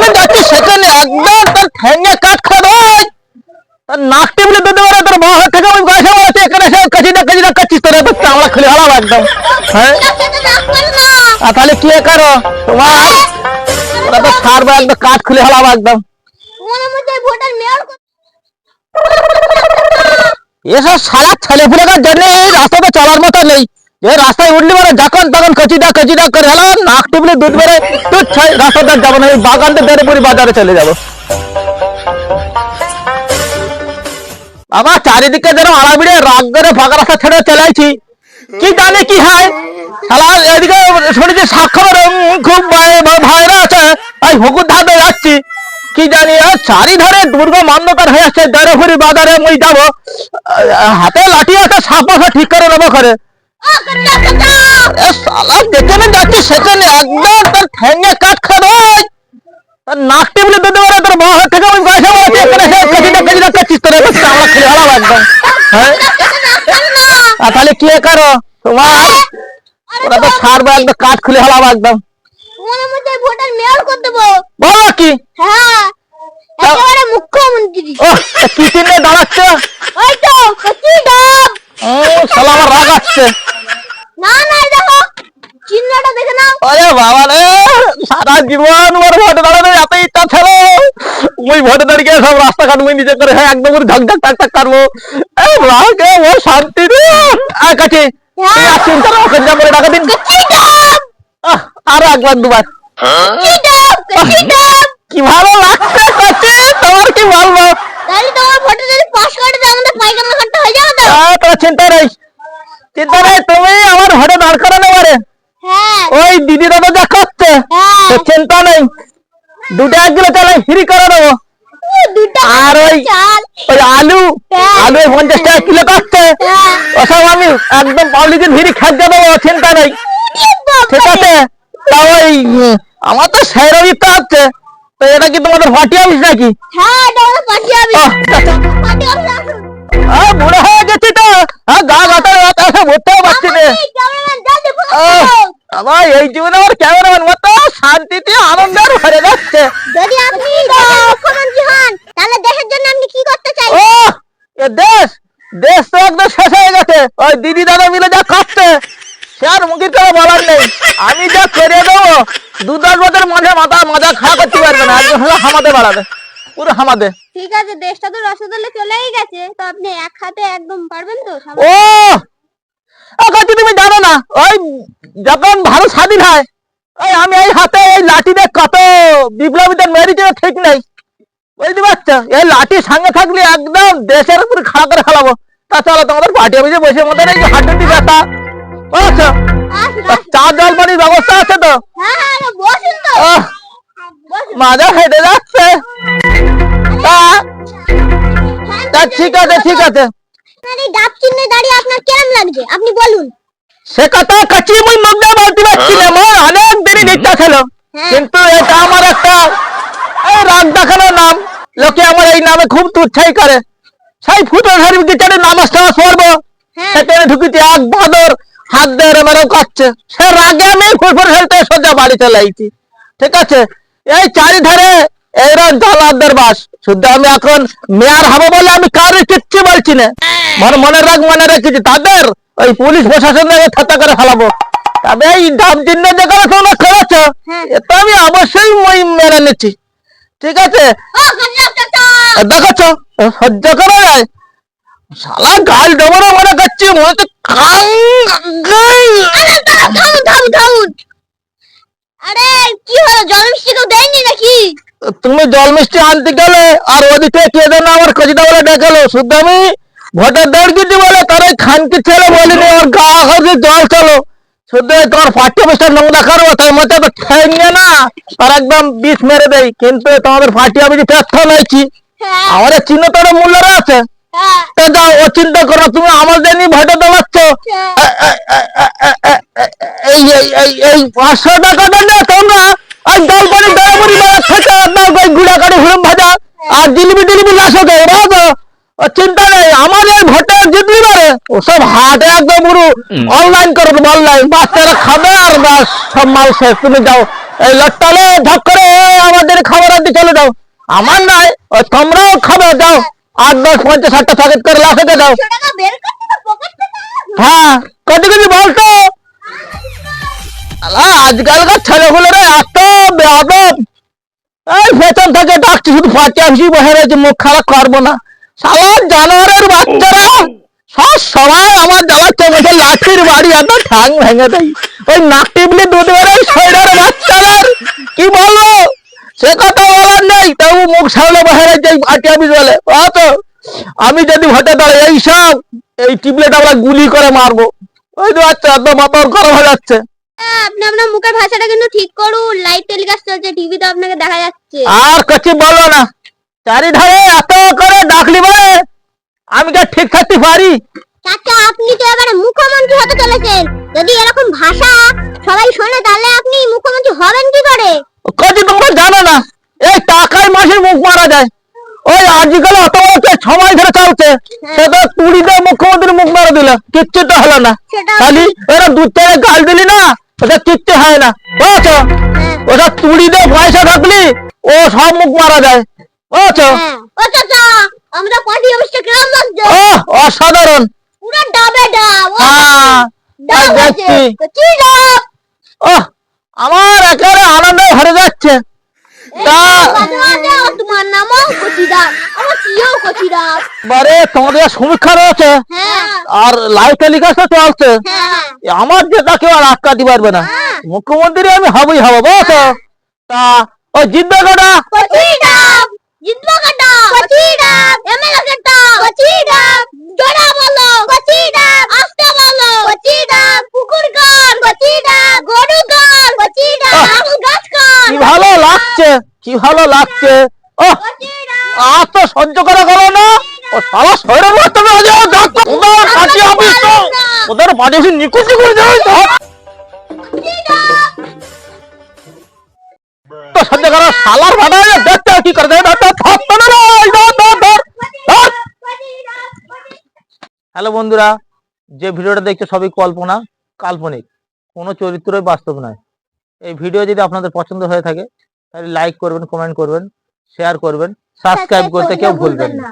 যেখানে যাচ্ছে সেখানে একদম তার ঠ্যাঙ্গে কাট খাবে তার নাক টেবিলে দিতে পারে তোর বাবা থেকে ওই বয়সে বলেছে এখানে সে কাচিটা কাচ্ছিস তোর এত চামড়া খুলে হারাবো একদম। হ্যাঁ তাহলে কি করো তোমার ওরা তো ছাড়বো একদম কাঠ খুলে হারাবো একদম। এসব সারা ছেলে ফুলেকার জন্য এই রাস্তাতে চলার মতো নেই। যে রাস্তায় উঠলি মানে যখন তখন কচিটা করে হলো নাক টিপলে দুধ বেড়ে তুই রাস্তাটা যাবো না এই বাগানটা দেড়পুরি বাজারে চলে যাবো। বাবা চারিদিকে যেন আড়াবিড়ে রাগ করে ফাঁকা রাস্তা ছেড়ে চলেছি কি জানি কি হয় শালা এদিকে শুনেছি সাক্ষর খুব ভয়রা আছে তাই হুকুর ধাপে যাচ্ছি কি জানি চারিধারে দুর্গ মান্যতার হয়ে আসছে দেড়পুরি বাজারে মই যাবো হাতে লাঠি আছে সাপ ঠিক করে নেবো করে যেখানে যাচ্ছি সেখানে একদম তার ঠ্যাঙ্গে কাঠ খাবে তার নাক টেবিলে দিতে পারে তোর বাবা থেকে ওই বয়সে বলেছে এখানে সে কাচিটা কাচ্ছিস তোর এত চামড়া খুলে হারাবো একদম। হ্যাঁ তাহলে কি করো তোমার ওরা তো ছাড়বো একদম কাঠ খুলে হারাবো একদম। বলো কি মুখ্যমন্ত্রী কি চিহ্নে দাঁড়াচ্ছে শালা আমার রাগ আসছে চিহ্নটা দেখে নাও। আরে বাবা রে সারা জীবন ওর ভোটে দাঁড়ানোর এত ইচ্ছা ছিল ওই ভোটে দাঁড়িয়ে সব রাস্তাঘাট ওই নিজে করে হ্যাঁ একদম ঝকঝক টাক কাটবো রাগে ও শান্তি রে কাছে চিন্তা ওকে যা করে ডাকা দিন আরো একবার দুবার কি ভালো লাগছে কাছে তোমার কি বলবো তাহলে তোমার ভোটে যদি পাস করে দাও আমাদের পায়খানা খরচা হয়ে যাবে তো তোর চিন্তা নেই তুমি আমার ভোটে দাঁড় করানো পারে ওই দিদি দাদা যা করছে চিন্তা নেই দুটো এক কিলো চাল ফ্রি করে দেবো আর ওই আলু 50 টাকা কিলো করছে ওসব আমি একদম পলিথিন ফ্রি খাদ্য দেবো চিন্তা নেই ঠিক আছে তা ওই আমার তো সেরও ইচ্ছা হচ্ছে তো এটা কি তোমাদের পার্টি অফিস নাকি বুড়ো হয়ে গেছি তো গা গাটা ভরতেও পারছি না আমার এই জীবনে আমার ক্যামেরাম্যান মতো শান্তিতে আনন্দের ভরে যাচ্ছে। যদি আপনি মুখ্যমন্ত্রী হন তাহলে দেশের জন্য আপনি কি করতে চাই? ও এ দেশ তো একদম শেষ হয়ে গেছে ওই দিদি দাদা মিলে যা করছে সে আর মুখে তো বলার নেই আমি যা করে দেবো 2-10 বছর মাঝে খাওয়া করতে পারবে না একদম হলো হামাতে বাড়াবে পুরো হামাতে। ঠিক আছে দেশটা তো রসদলে চলেই গেছে তো আপনি এক হাতে একদম পারবেন তো? ও কাছে তুমি জানো না ওই যখন ভারত স্বাধীন হয় ওই আমি এই হাতে এই লাঠি দিয়ে কত বিপ্লবীদের মেরেছে ঠিক নেই বুঝতে পারছো এই লাঠি সঙ্গে থাকলে একদম দেশের উপর খাড়া করে ফেলাবো। তাছাড়া তোমাদের পার্টি অফিসে বসে মধ্যে এই যে হাড্ডি ব্যথা বুঝছো চা জল পানির ব্যবস্থা আছে তো? মাজা হেঁটে যাচ্ছে ঠিক আছে ডাব চিহ্নে দাঁড়িয়ে আপনার কেমন লাগছে আপনি বলুন। সে কথা কাছে মুই মুখে বলতে পারছি না আমার অনেক দিনই ইচ্ছা ছিল কিন্তু এটা আমার একটা এই রাগ দেখানোর নাম লোকে আমার এই নামে খুব তুচ্ছাই করে সেই ফুটো সার্টিফিকেটের নামাজ পড়বো সেখানে ঢুকেছি এক বাদর হাত দিয়ে মেরেও কাটছে সে রাগে আমি ফুটফুট ফেলতে সোজা বাড়ি চলে আইছি। ঠিক আছে এই চারিধারে এইরকম জলাদের বাস শুধু আমি এখন মেয়র হবো বলে আমি কারোর কিচ্ছু বলছি না মনে রেখেছি তাদের ওই পুলিশ প্রশাসন থাতা করে ফেলাবো তবে এই ডাব চিহ্ন যেখানে তোমরা খেলেছ এটা আমি অবশ্যই মই মেনে নিচ্ছি। ঠিক আছে দেখছ সহ্য করা যায় শালা গাল দেবো না মনে করছি আরে কি হলো জল মিষ্টি কেউ দেয়নি নাকি? তুমি জল মিষ্টি আনতে গেলে আর ওদিকে কে যেন আমার কচিটা বলে ডেকালো শুধু আমি ভোটের দৌড় দিতে বলে তার ওই খানকি ছেলে বলিনি ওর গা হচ্ছে জল চলো শুধু তোমার পার্টি অফিসটা নোংরা করবো তার মধ্যে তো ঠেঙ্গে না তার একদম বিষ মেরে দেয় কিন্তু তোমাদের পার্টি অফিসে তথ্য নিয়েছি আমাদের চিহ্ন তোর মূল্য আছে যাও ও চিন্তা করো তুমি আমাদের নিয়ে ভোটে দাঁড়াচ্ছ এই 500 টাকাটা নিয়ে তোমরা আর জল পানি দয়াপুরি খেতে ওই গুড়া কাটি হুড়ুম ভাজা আর জিলিপি লাশকে চিন্তা নেই আমার এই ভোটে জিতলি পারে ওসব হাটে একদম পুরো অনলাইন করো অনলাইন বাচ্চারা খাবে আর বাস সব মাল শেষ তুমি যাও এই লট্টালে ঢক করে আমাদের খাবার আনতে চলে যাও। আমার নাই, ওই তোমরাও খাবে যাও। 8, 10, 50, 60টা প্যাকেট করে লাখে দাও। 100 টাকা বের করতে তো পকেট থেকে। হ্যাঁ, কত কিছু বলতো। আজকালকার ছেলেগুলো রে এত বেয়াদব। এই বেতন থেকে ডাকছি, শুধু ফাঁচি আসি বসে রয়েছে, মুখ খারাপ করবো না। শালা জানোয়ারের বাচ্চারা সব সময় আমার জ্বালাচ্ছে, বসে লাঠির বাড়ি এত ঠ্যাং ভেঙে দেয়। ওই নাক টিপলি দুধ বেরো শরীরের বাচ্চাদের কি বলবো, সে কথা বলার নেই। তবু মুখ সামলে বসে রয়েছে পার্টি অফিস বলে। তো আমি যদি ভোটে দাঁড়াই এইসব এই টিপলেট আমরা গুলি করে মারবো। ওই তো আচ্ছা, এত মাথা গরম হয়ে যাচ্ছে। আপনি আপনার মুখের ভাষাটা কিন্তু ঠিক করুন, লাইভ টেলিকাস্ট চলছে, টিভিতে আপনাকে দেখা যাচ্ছে। আর কিছু বলো না, চারিধারে এত করে ডাকলি বলে আমি কি আর ঠিক থাকতে পারি? চাচা, আপনি তো এবারে মুখ্যমন্ত্রী হতে চলেছেন। যদি এরকম ভাষা সবাই শোনে তাহলে আপনি মুখ্যমন্ত্রী হবেন কি করে? কজি তোমরা জানো না, এই টাকায় মাসের মুখ মারা যায়। ওই আজকাল অত বড় 6 মাস ধরে চলছে, সেটা তুড়ি দিয়ে মুখ্যমন্ত্রীর মুখ মারা দিল, কিচ্ছু তো হলো না। সেটা- খালি এরা দুধ থেকে গাল দিলি না, ওটা কিচ্ছু হয় না, বুঝছো? ওটা তুড়ি দিয়ে পয়সা থাকলি ও সব মুখ মারা যায়, বুঝছো? ও চাচা, আমরা পার্টি অফিসে গ্রাম লাগছে, ও অসাধারণ। পুরো ডাবে ডাব। হ্যাঁ, ডাব আছে, দেখছি। কচি ডাব। ও আমার একেবারে আনন্দে ভরে যাচ্ছে। তা মাঝে মাঝে তোমার নামও কচি ডাব, আমার প্রিয় কচি ডাব। বারে তোমাদের সমীক্ষা রয়েছে হ্যাঁ আর লাইভ টেলিকাস্ট চলছে, হ্যাঁ আমার যেটা কেউ আর আটকাতে পারবে না। মুখ্যমন্ত্রী আমি হবই হবো, বুঝছো? তা ওই জিতবে কটা? কচি ডাব জিতবো কাটা, কচি ডাব এমএলএ কাটা, কচি ডাব জোড়া বলো, কচি ডাব আস্তে বলো, কচি ডাব পুকুর গান, কচি ডাব গরু গান, কচি ডাব আম গাছ গান, কি ভালো লাগছে, কি ভালো লাগছে। ও কচি ডাব। আর তো সহ্য করা গেল না। ও সারা শরীরের মধ্যে ওদের পার্টি অফিস তো, ওদের পার্টি অফিস নিকুচি করে দেয় তো। তো সহ্য করা শালার ভাড়া দেখতে কি করে দেয়। হ্যালো বন্ধুরা, যে ভিডিওটা দেখছো সবই কল্পনা, কাল্পনিক, কোনো চরিত্রই বাস্তব নয়। এই ভিডিও যদি আপনাদের পছন্দ হয়ে থাকে তাহলে লাইক করবেন, কমেন্ট করবেন, শেয়ার করবেন, সাবস্ক্রাইব করতে কেউ ভুলবেন না।